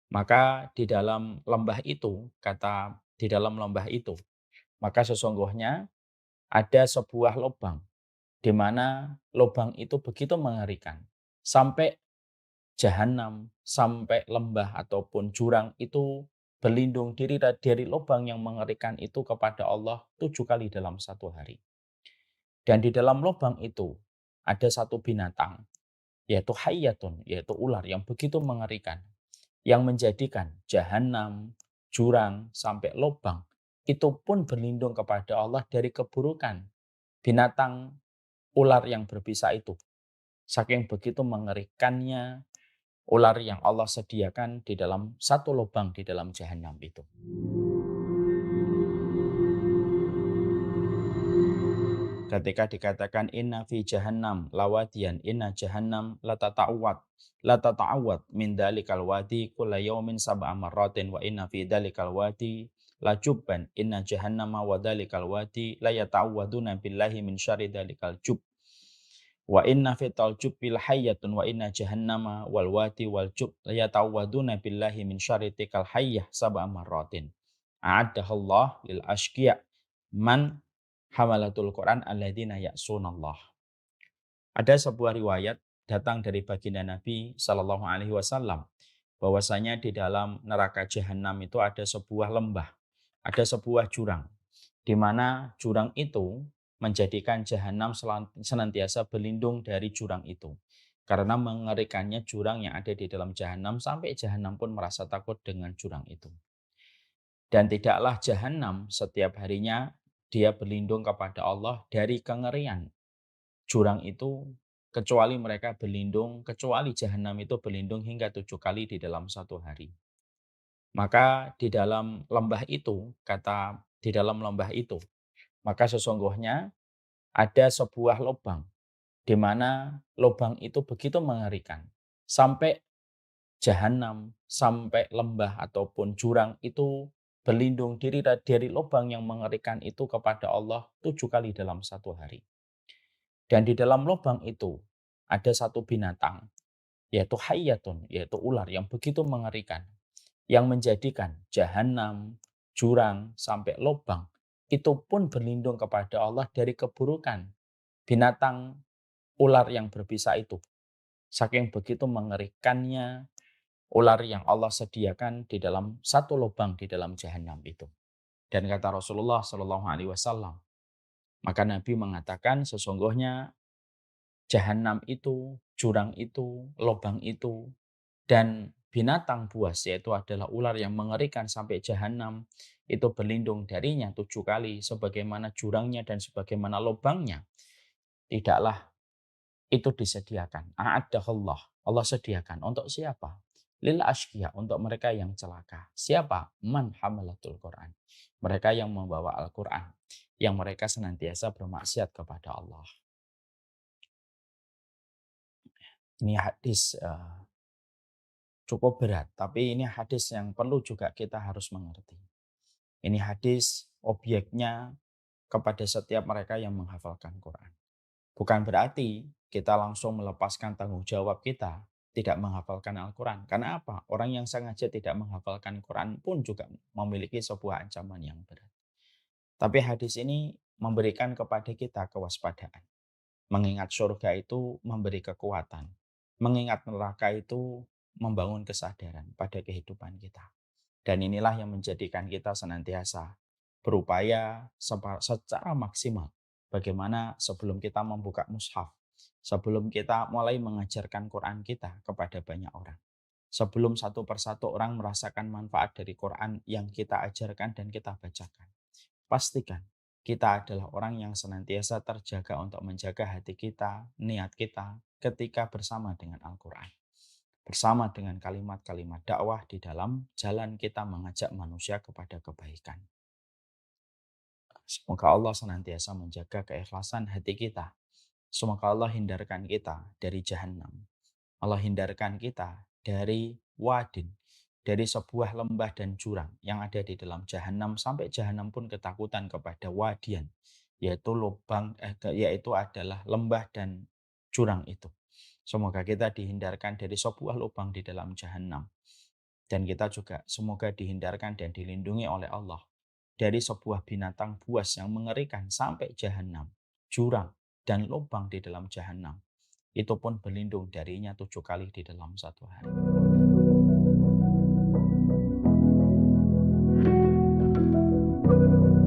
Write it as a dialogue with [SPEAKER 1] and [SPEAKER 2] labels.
[SPEAKER 1] Maka di dalam lembah itu, kata di dalam lembah itu, maka sesungguhnya ada sebuah lubang, di mana lubang itu begitu mengerikan. Sampai jahanam, sampai lembah ataupun jurang itu berlindung diri dari lubang yang mengerikan itu kepada Allah 7 kali dalam satu hari. Dan di dalam lubang itu ada satu binatang, yaitu hayyatun, yaitu ular yang begitu mengerikan, yang menjadikan jahanam, jurang, sampai lubang itu pun berlindung kepada Allah dari keburukan binatang ular yang berbisa itu. Saking begitu mengerikannya ular yang Allah sediakan di dalam satu lubang di dalam jahanam itu. Ketika dikatakan inna fi jahannam lawadiyan, inna jahannam latata'awad min dalikal wadi kulla yawmin sab'a marratin wa inna fi dalikal wadi lajubban inna jahannama wa dalikal wadi la yata'awaduna billahi min syarri dalikal jub wa inna fi tal jubbil hayyatun wa inna jahannama wal wadi wal jub la yata'awaduna billahi min syarri tikal hayyah sab'a marratin a'addahallah lil ashqiya man hamalatul Quran alladzina ya'sunallah. Ada sebuah riwayat datang dari baginda Nabi Shallallahu Alaihi Wasallam bahwasanya di dalam neraka jahanam itu ada sebuah lembah, ada sebuah jurang, di mana jurang itu menjadikan jahanam senantiasa berlindung dari jurang itu. Karena mengerikannya jurang yang ada di dalam jahanam sampai jahanam pun merasa takut dengan jurang itu. Dan tidaklah jahanam setiap harinya dia berlindung kepada Allah dari kengerian jurang itu, kecuali mereka berlindung, kecuali jahanam itu berlindung hingga 7 kali di dalam satu hari. Maka di dalam lembah itu, kata di dalam lembah itu, maka sesungguhnya ada sebuah lubang, di mana lubang itu begitu mengerikan. Sampai jahanam, sampai lembah ataupun jurang itu berlindung diri dari lubang yang mengerikan itu kepada Allah 7 kali dalam satu hari. Dan di dalam lubang itu ada satu binatang, yaitu hayyatun, yaitu ular yang begitu mengerikan, yang menjadikan jahanam, jurang, sampai lubang itu pun berlindung kepada Allah dari keburukan binatang ular yang berbisa itu. Saking begitu mengerikannya ular yang Allah sediakan di dalam satu lubang di dalam jahanam itu. Dan kata Rasulullah Shallallahu Alaihi Wasallam, maka Nabi mengatakan sesungguhnya jahanam itu, jurang itu, lubang itu, dan binatang buas yaitu adalah ular yang mengerikan sampai jahanam itu berlindung darinya 7 kali sebagaimana jurangnya dan sebagaimana lubangnya. Tidaklah itu disediakan. A'addahullah. Allah sediakan. Untuk siapa? Lil ashqiya. Untuk mereka yang celaka. Siapa? Man hamalatul Quran. Mereka yang membawa Al-Quran. Yang mereka senantiasa bermaksiat kepada Allah. Ini hadis cukup berat. Tapi ini hadis yang perlu juga kita harus mengerti. Ini hadis objeknya kepada setiap mereka yang menghafalkan Quran. Bukan berarti kita langsung melepaskan tanggung jawab kita tidak menghafalkan Al-Quran. Karena apa? Orang yang sengaja tidak menghafalkan Quran pun juga memiliki sebuah ancaman yang berat. Tapi hadis ini memberikan kepada kita kewaspadaan. Mengingat surga itu memberi kekuatan. Mengingat neraka itu membangun kesadaran pada kehidupan kita. Dan inilah yang menjadikan kita senantiasa berupaya secara maksimal. Bagaimana sebelum kita membuka mushaf, sebelum kita mulai mengajarkan Quran kita kepada banyak orang. Sebelum satu persatu orang merasakan manfaat dari Quran yang kita ajarkan dan kita bacakan. Pastikan kita adalah orang yang senantiasa terjaga untuk menjaga hati kita, niat kita ketika bersama dengan Al-Quran. Bersama dengan kalimat-kalimat dakwah di dalam jalan kita mengajak manusia kepada kebaikan. Semoga Allah senantiasa menjaga keikhlasan hati kita. Semoga Allah hindarkan kita dari jahanam. Allah hindarkan kita dari wadin, dari sebuah lembah dan jurang yang ada di dalam jahanam sampai jahanam pun ketakutan kepada wadian, yaitu yaitu adalah lembah dan jurang itu. Semoga kita dihindarkan dari sebuah lubang di dalam jahanam. Dan kita juga semoga dihindarkan dan dilindungi oleh Allah dari sebuah binatang buas yang mengerikan sampai jahanam, jurang, dan lubang di dalam jahanam. Itu pun berlindung darinya 7 kali di dalam satu hari.